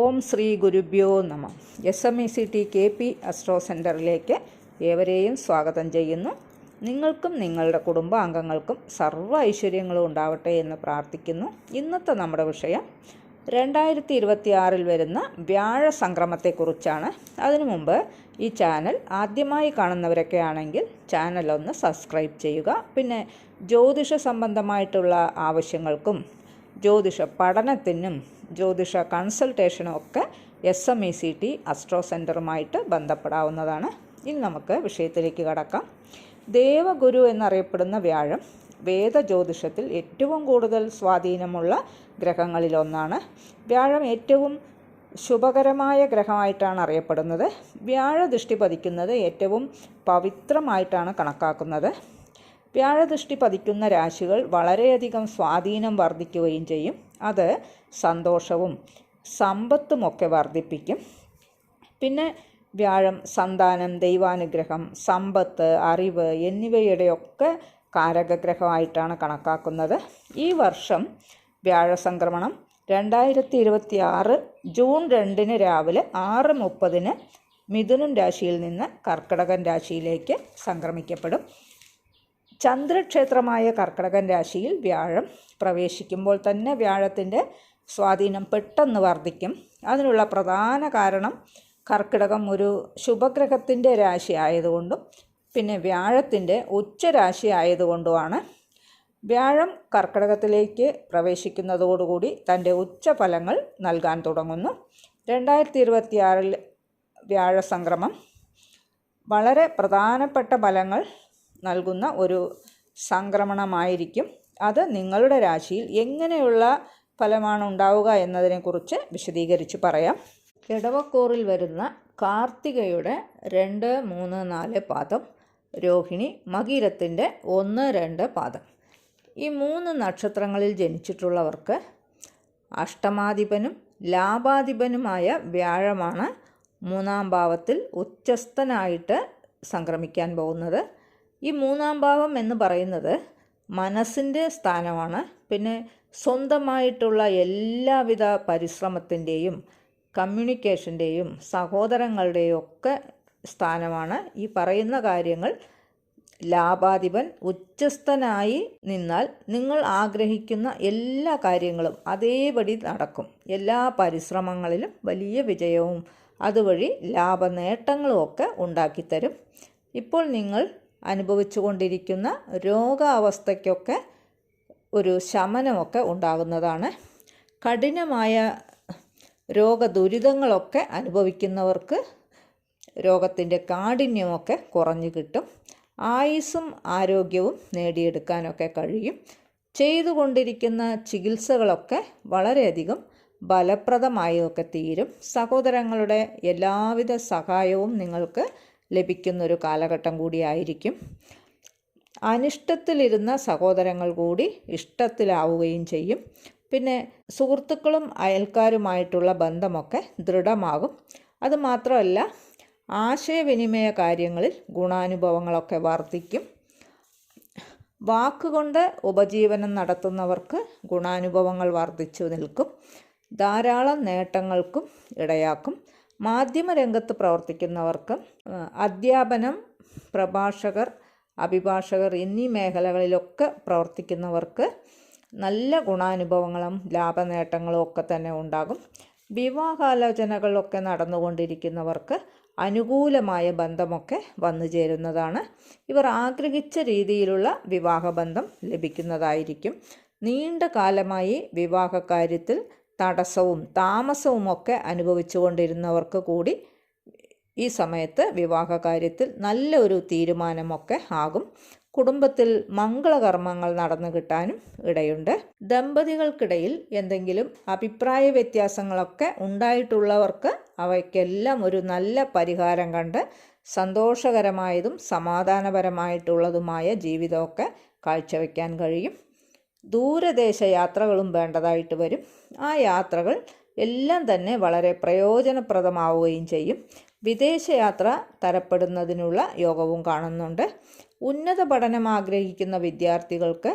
ഓം ശ്രീ ഗുരുഭ്യോ നമ. SMECT KP astro സെൻറ്ററിലേക്ക് ഏവരെയും സ്വാഗതം ചെയ്യുന്നു. നിങ്ങൾക്കും നിങ്ങളുടെ കുടുംബാംഗങ്ങൾക്കും സർവ്വ ഐശ്വര്യങ്ങളും ഉണ്ടാവട്ടെ എന്ന് പ്രാർത്ഥിക്കുന്നു. ഇന്നത്തെ നമ്മുടെ വിഷയം 2026 വരുന്ന വ്യാഴ സംക്രമത്തെക്കുറിച്ചാണ്. അതിനു മുമ്പ് ഈ ചാനൽ ആദ്യമായി കാണുന്നവരൊക്കെ ആണെങ്കിൽ ചാനൽ ഒന്ന് സബ്സ്ക്രൈബ് ചെയ്യുക. പിന്നെ ജ്യോതിഷ സംബന്ധമായിട്ടുള്ള ആവശ്യങ്ങൾക്കും ജ്യോതിഷ പഠനത്തിനും ജ്യോതിഷ കൺസൾട്ടേഷനും ഒക്കെ SMECT അസ്ട്രോ സെൻറ്ററുമായിട്ട് ബന്ധപ്പെടാവുന്നതാണ്. ഇനി നമുക്ക് വിഷയത്തിലേക്ക് കടക്കാം. ദേവഗുരു എന്നറിയപ്പെടുന്ന വ്യാഴം വേദ ജ്യോതിഷത്തിൽ ഏറ്റവും കൂടുതൽ സ്വാധീനമുള്ള ഗ്രഹങ്ങളിലൊന്നാണ്. വ്യാഴം ഏറ്റവും ശുഭകരമായ ഗ്രഹമായിട്ടാണ് അറിയപ്പെടുന്നത്. വ്യാഴദൃഷ്ടി പതിക്കുന്നത് ഏറ്റവും പവിത്രമായിട്ടാണ് കണക്കാക്കുന്നത്. വ്യാഴദൃഷ്ടി പതിക്കുന്ന രാശികൾ വളരെയധികം സ്വാധീനം വർദ്ധിക്കുകയും ചെയ്യും. അത് സന്തോഷവും സമ്പത്തുമൊക്കെ വർദ്ധിപ്പിക്കും. പിന്നെ വ്യാഴം സന്താനം, ദൈവാനുഗ്രഹം, സമ്പത്ത്, അറിവ് എന്നിവയുടെയൊക്കെ കാരകഗ്രഹമായിട്ടാണ് കണക്കാക്കുന്നത്. ഈ വർഷം വ്യാഴസംക്രമണം 2026 ജൂൺ 2 രാവിലെ 6:30 മിഥുനം രാശിയിൽ നിന്ന് കർക്കിടകൻ രാശിയിലേക്ക് സംക്രമിക്കപ്പെടും. ചന്ദ്രക്ഷേത്രമായ കർക്കിടകൻ രാശിയിൽ വ്യാഴം പ്രവേശിക്കുമ്പോൾ തന്നെ വ്യാഴത്തിൻ്റെ സ്വാധീനം പെട്ടെന്ന് വർദ്ധിക്കും. അതിനുള്ള പ്രധാന കാരണം കർക്കിടകം ഒരു ശുഭഗ്രഹത്തിൻ്റെ രാശി ആയതുകൊണ്ടും പിന്നെ വ്യാഴത്തിൻ്റെ ഉച്ചരാശി ആയതുകൊണ്ടുമാണ്. വ്യാഴം കർക്കിടകത്തിലേക്ക് പ്രവേശിക്കുന്നതോടുകൂടി തൻ്റെ ഉച്ചഫലങ്ങൾ നൽകാൻ തുടങ്ങുന്നു. 2026 വ്യാഴസംക്രമം വളരെ പ്രധാനപ്പെട്ട ഫലങ്ങൾ നൽകുന്ന ഒരു സംക്രമണമായിരിക്കും. അത് നിങ്ങളുടെ രാശിയിൽ എങ്ങനെയുള്ള ഫലമാണ് ഉണ്ടാവുക എന്നതിനെക്കുറിച്ച് വിശദീകരിച്ച് പറയാം. ഇടവക്കൂറിൽ വരുന്ന കാർത്തികയുടെ 2, 3, 4 പാദം, രോഹിണി, മകീരത്തിൻ്റെ 1, 2 പാദം, ഈ 3 നക്ഷത്രങ്ങളിൽ ജനിച്ചിട്ടുള്ളവർക്ക് അഷ്ടമാധിപനും ലാഭാധിപനുമായ വ്യാഴമാണ് 3-ാം ഭാവത്തിൽ ഉച്ചസ്ഥനായിട്ട് സംക്രമിക്കാൻ പോകുന്നത്. ഈ 3-ാം ഭാവം എന്ന് പറയുന്നത് മനസ്സിൻ്റെ സ്ഥാനമാണ്. പിന്നെ സ്വന്തമായിട്ടുള്ള എല്ലാവിധ പരിശ്രമത്തിൻ്റെയും കമ്മ്യൂണിക്കേഷൻ്റെയും സഹോദരങ്ങളുടെയും ഒക്കെ സ്ഥാനമാണ്. ഈ പറയുന്ന കാര്യങ്ങൾ ലാഭാധിപൻ ഉച്ചസ്ഥനായി നിന്നാൽ നിങ്ങൾ ആഗ്രഹിക്കുന്ന എല്ലാ കാര്യങ്ങളും അതേപടി നടക്കും. എല്ലാ പരിശ്രമങ്ങളിലും വലിയ വിജയവും അതുവഴി ലാഭനേട്ടങ്ങളും ഒക്കെ ഉണ്ടാക്കിത്തരും. ഇപ്പോൾ നിങ്ങൾ അനുഭവിച്ചു കൊണ്ടിരിക്കുന്ന രോഗാവസ്ഥയ്ക്കൊക്കെ ഒരു ശമനമൊക്കെ ഉണ്ടാകുന്നതാണ്. കഠിനമായ രോഗദുരിതങ്ങളൊക്കെ അനുഭവിക്കുന്നവർക്ക് രോഗത്തിൻ്റെ കാഠിന്യമൊക്കെ കുറഞ്ഞു കിട്ടും. ആയുസ്സും ആരോഗ്യവും നേടിയെടുക്കാനൊക്കെ കഴിയും. ചെയ്തുകൊണ്ടിരിക്കുന്ന ചികിത്സകളൊക്കെ വളരെയധികം ഫലപ്രദമായൊക്കെ തീരും. സഹോദരങ്ങളുടെ എല്ലാവിധ സഹായവും നിങ്ങൾക്ക് ലഭിക്കുന്നൊരു കാലഘട്ടം കൂടിയായിരിക്കും. അനിഷ്ടത്തിലിരുന്ന സഹോദരങ്ങൾ കൂടി ഇഷ്ടത്തിലാവുകയും ചെയ്യും. പിന്നെ സുഹൃത്തുക്കളും അയൽക്കാരുമായിട്ടുള്ള ബന്ധമൊക്കെ ദൃഢമാകും. അതുമാത്രമല്ല, ആശയവിനിമയ കാര്യങ്ങളിൽ ഗുണാനുഭവങ്ങളൊക്കെ വർദ്ധിക്കും. വാക്കുകൊണ്ട് ഉപജീവനം നടത്തുന്നവർക്ക് ഗുണാനുഭവങ്ങൾ വർദ്ധിച്ചു നിൽക്കും. ധാരാളം നേട്ടങ്ങൾക്കും ഇടയാക്കും. മാധ്യമരംഗത്ത് പ്രവർത്തിക്കുന്നവർക്ക് അധ്യാപനം, പ്രഭാഷകർ, അഭിഭാഷകർ എന്നീ മേഖലകളിലൊക്കെ പ്രവർത്തിക്കുന്നവർക്ക് നല്ല ഗുണാനുഭവങ്ങളും ലാഭനേട്ടങ്ങളും ഒക്കെ തന്നെ ഉണ്ടാകും. വിവാഹാലോചനകളൊക്കെ നടന്നുകൊണ്ടിരിക്കുന്നവർക്ക് അനുകൂലമായ ബന്ധമൊക്കെ വന്നു ചേരുന്നതാണ്. ഇവർ ആഗ്രഹിച്ച രീതിയിലുള്ള വിവാഹബന്ധം ലഭിക്കുന്നതായിരിക്കും. നീണ്ട കാലമായി വിവാഹകാര്യത്തിൽ തടസ്സവും താമസവുമൊക്കെ അനുഭവിച്ചു കൊണ്ടിരുന്നവർക്ക് കൂടി ഈ സമയത്ത് വിവാഹകാര്യത്തിൽ നല്ലൊരു തീരുമാനമൊക്കെ ആകും. കുടുംബത്തിൽ മംഗളകർമ്മങ്ങൾ നടന്നു കിട്ടാനും ഇടയുണ്ട്. ദമ്പതികൾക്കിടയിൽ എന്തെങ്കിലും അഭിപ്രായ വ്യത്യാസങ്ങളൊക്കെ ഉണ്ടായിട്ടുള്ളവർക്ക് അവയ്ക്കെല്ലാം ഒരു നല്ല പരിഹാരം കണ്ട് സന്തോഷകരമായതും സമാധാനപരമായിട്ടുള്ളതുമായ ജീവിതമൊക്കെ കാഴ്ചവെക്കാൻ കഴിയും. ദൂരദേശ യാത്രകളും വേണ്ടതായിട്ട് വരും. ആ യാത്രകൾ എല്ലാം തന്നെ വളരെ പ്രയോജനപ്രദമാവുകയും ചെയ്യും. വിദേശയാത്ര തരപ്പെടുന്നതിനുള്ള യോഗവും കാണുന്നുണ്ട്. ഉന്നത പഠനം ആഗ്രഹിക്കുന്ന വിദ്യാർത്ഥികൾക്ക്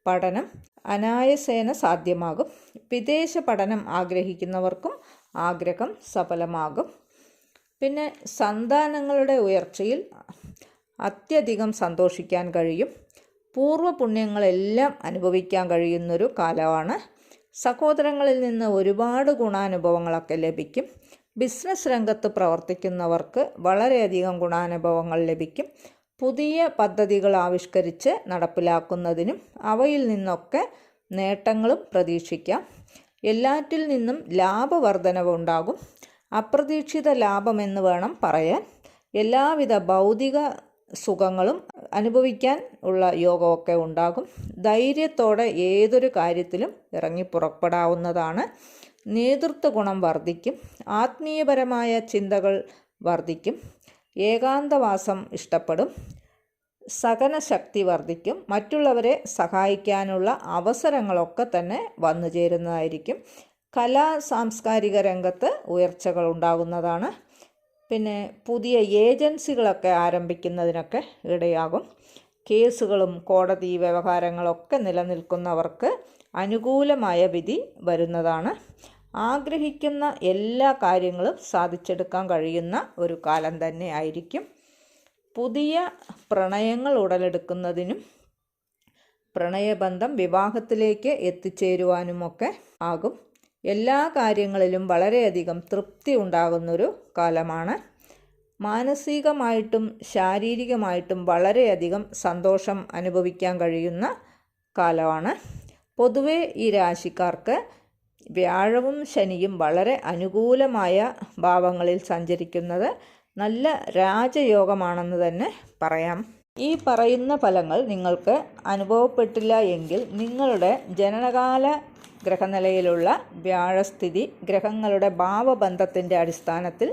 പഠനം അനായാസേന സാധ്യമാകും. വിദേശ പഠനം ആഗ്രഹിക്കുന്നവർക്കും ആഗ്രഹം സഫലമാകും. പിന്നെ സന്താനങ്ങളുടെ ഉയർച്ചയിൽ അത്യധികം സന്തോഷിക്കാൻ കഴിയും. പൂർവ്വ പുണ്യങ്ങളെല്ലാം അനുഭവിക്കാൻ കഴിയുന്നൊരു കാലമാണ്. സഹോദരങ്ങളിൽ നിന്ന് ഒരുപാട് ഗുണാനുഭവങ്ങളൊക്കെ ലഭിക്കും. ബിസിനസ് രംഗത്ത് പ്രവർത്തിക്കുന്നവർക്ക് വളരെയധികം ഗുണാനുഭവങ്ങൾ ലഭിക്കും. പുതിയ പദ്ധതികൾ ആവിഷ്കരിച്ച് നടപ്പിലാക്കുന്നതിനും അവയിൽ നിന്നൊക്കെ നേട്ടങ്ങളും പ്രതീക്ഷിക്കാം. എല്ലാറ്റിൽ നിന്നും ലാഭവർധനവ് ഉണ്ടാകും. അപ്രതീക്ഷിത ലാഭമെന്ന് വേണം പറയാൻ. എല്ലാവിധ ഭൗതിക സുഖങ്ങളും അനുഭവിക്കാൻ ഉള്ള യോഗമൊക്കെ ഉണ്ടാകും. ധൈര്യത്തോടെ ഏതൊരു കാര്യത്തിലും ഇറങ്ങി പുറപ്പെടാവുന്നതാണ്. നേതൃത്വ ഗുണം വർദ്ധിക്കും. ആത്മീയപരമായ ചിന്തകൾ വർദ്ധിക്കും. ഏകാന്തവാസം ഇഷ്ടപ്പെടും. സഹനശക്തി വർദ്ധിക്കും. മറ്റുള്ളവരെ സഹായിക്കാനുള്ള അവസരങ്ങളൊക്കെ തന്നെ വന്നു ചേരുന്നതായിരിക്കും. കലാ സാംസ്കാരിക രംഗത്ത് ഉയർച്ചകൾ ഉണ്ടാകുന്നതാണ്. പിന്നെ പുതിയ ഏജൻസികളൊക്കെ ആരംഭിക്കുന്നതിനൊക്കെ ഇടയാകും. കേസുകളും കോടതി വ്യവഹാരങ്ങളൊക്കെ നിലനിൽക്കുന്നവർക്ക് അനുകൂലമായ വിധി വരുന്നതാണ്. ആഗ്രഹിക്കുന്ന എല്ലാ കാര്യങ്ങളും സാധിച്ചെടുക്കാൻ കഴിയുന്ന ഒരു കാലം തന്നെ ആയിരിക്കും. പുതിയ പ്രണയങ്ങൾ ഉടലെടുക്കുന്നതിനും പ്രണയബന്ധം വിവാഹത്തിലേക്ക് എത്തിച്ചേരുവാനുമൊക്കെ ആകും. എല്ലാ കാര്യങ്ങളിലും വളരെയധികം തൃപ്തി ഉണ്ടാകുന്നൊരു കാലമാണ്. മാനസികമായിട്ടും ശാരീരികമായിട്ടും വളരെയധികം സന്തോഷം അനുഭവിക്കാൻ കഴിയുന്ന കാലമാണ്. പൊതുവെ ഈ രാശിക്കാർക്ക് വ്യാഴവും ശനിയും വളരെ അനുകൂലമായ ഭാവങ്ങളിൽ സഞ്ചരിക്കുന്നത് നല്ല രാജയോഗമാണെന്ന് തന്നെ പറയാം. ഈ പറയുന്ന ഫലങ്ങൾ നിങ്ങൾക്ക് അനുഭവപ്പെട്ടില്ല എങ്കിൽ നിങ്ങളുടെ ജനനകാല ഗ്രഹനിലയിലുള്ള വ്യാഴസ്ഥിതി ഗ്രഹങ്ങളുടെ ഭാവബന്ധത്തിൻ്റെ അടിസ്ഥാനത്തിൽ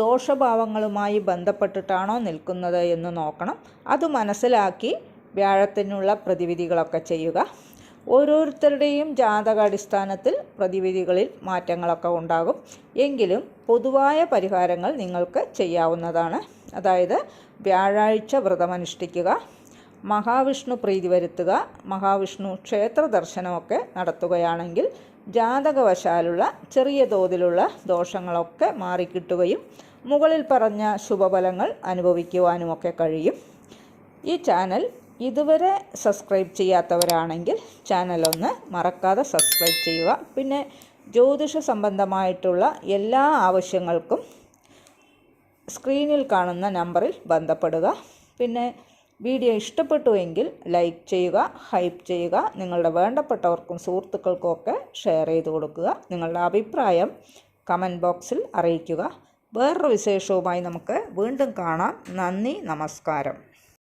ദോഷഭാവങ്ങളുമായി ബന്ധപ്പെട്ടിട്ടാണോ നിൽക്കുന്നത് എന്ന് നോക്കണം. അത് മനസ്സിലാക്കി വ്യാഴത്തിനുള്ള പ്രതിവിധികളൊക്കെ ചെയ്യുക. ഓരോരുത്തരുടെയും ജാതകാടിസ്ഥാനത്തിൽ പ്രതിവിധികളിൽ മാറ്റങ്ങളൊക്കെ ഉണ്ടാകും. എങ്കിലും പൊതുവായ പരിഹാരങ്ങൾ നിങ്ങൾക്ക് ചെയ്യാവുന്നതാണ്. അതായത് വ്യാഴാഴ്ച വ്രതമനുഷ്ഠിക്കുക, മഹാവിഷ്ണു പ്രീതി വരുത്തുക, മഹാവിഷ്ണു ക്ഷേത്ര ദർശനമൊക്കെ നടത്തുകയാണെങ്കിൽ ജാതകവശാലുള്ള ചെറിയ തോതിലുള്ള ദോഷങ്ങളൊക്കെ മാറിക്കിട്ടുകയും മുകളിൽ പറഞ്ഞ ശുഭഫലങ്ങൾ അനുഭവിക്കുവാനുമൊക്കെ കഴിയും. ഈ ചാനൽ ഇതുവരെ സബ്സ്ക്രൈബ് ചെയ്യാത്തവരാണെങ്കിൽ ചാനലൊന്ന് മറക്കാതെ സബ്സ്ക്രൈബ് ചെയ്യുക. പിന്നെ ജ്യോതിഷ സംബന്ധമായിട്ടുള്ള എല്ലാ ആവശ്യങ്ങൾക്കും സ്ക്രീനിൽ കാണുന്ന നമ്പറിൽ ബന്ധപ്പെടുക. പിന്നെ വീഡിയോ ഇഷ്ടപ്പെട്ടുവെങ്കിൽ ലൈക്ക് ചെയ്യുക, ഹൈപ്പ് ചെയ്യുക. നിങ്ങളുടെ വേണ്ടപ്പെട്ടവർക്കും സുഹൃത്തുക്കൾക്കും ഒക്കെ ഷെയർ ചെയ്ത് കൊടുക്കുക. നിങ്ങളുടെ അഭിപ്രായം കമൻറ്റ് ബോക്സിൽ അറിയിക്കുക. വേറൊരു വിശേഷവുമായി നമുക്ക് വീണ്ടും കാണാം. നന്ദി, നമസ്കാരം.